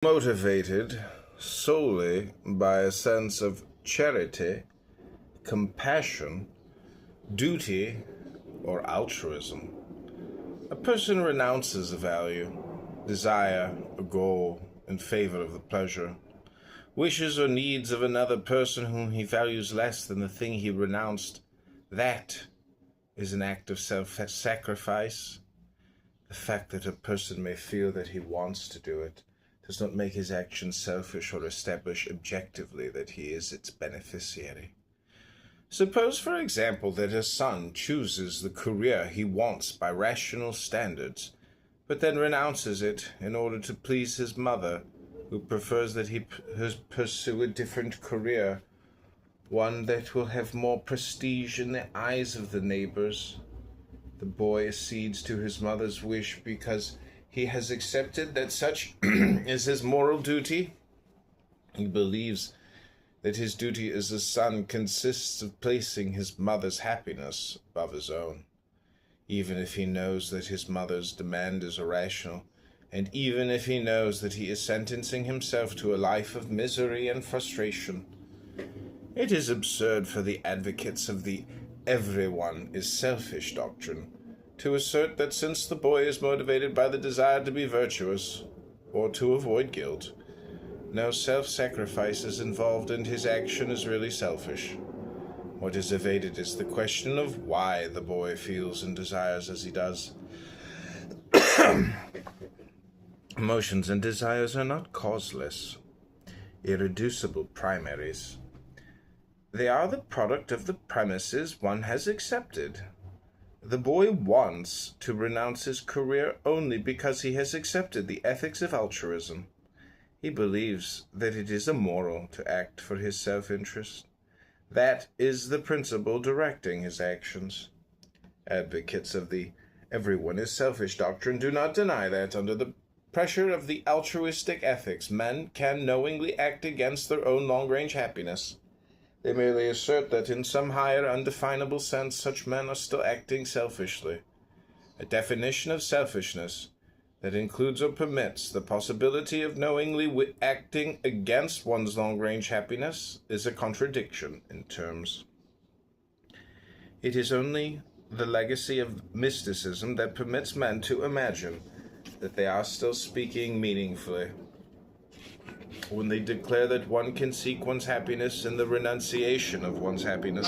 motivated solely by a sense of charity, compassion, duty, or altruism. A person renounces a value, desire, a goal in favor of the pleasure, wishes or needs of another person whom he values less than the thing he renounced. That is an act of self-sacrifice. The fact that a person may feel that he wants to do it does not make his action selfish or establish objectively that he is its beneficiary. Suppose, for example, that a son chooses the career he wants by rational standards, but then renounces it in order to please his mother, who prefers that he pursue a different career, one that will have more prestige in the eyes of the neighbors. The boy accedes to his mother's wish because he has accepted that such is his moral duty. He believes that his duty as a son consists of placing his mother's happiness above his own, even if he knows that his mother's demand is irrational, and even if he knows that he is sentencing himself to a life of misery and frustration. It is absurd for the advocates of the everyone is selfish doctrine to assert that since the boy is motivated by the desire to be virtuous or to avoid guilt, no self-sacrifice is involved and his action is really selfish. What is evaded is the question of why the boy feels and desires as he does. Emotions and desires are not causeless, irreducible primaries. They are the product of the premises one has accepted. The boy wants to renounce his career only because he has accepted the ethics of altruism. He believes that it is immoral to act for his self-interest. That is the principle directing his actions. Advocates of the everyone is selfish doctrine do not deny that under the pressure of the altruistic ethics, men can knowingly act against their own long-range happiness. They merely assert that in some higher, undefinable sense, such men are still acting selfishly. A definition of selfishness that includes or permits the possibility of knowingly acting against one's long-range happiness is a contradiction in terms. It is only the legacy of mysticism that permits men to imagine that they are still speaking meaningfully when they declare that one can seek one's happiness in the renunciation of one's happiness.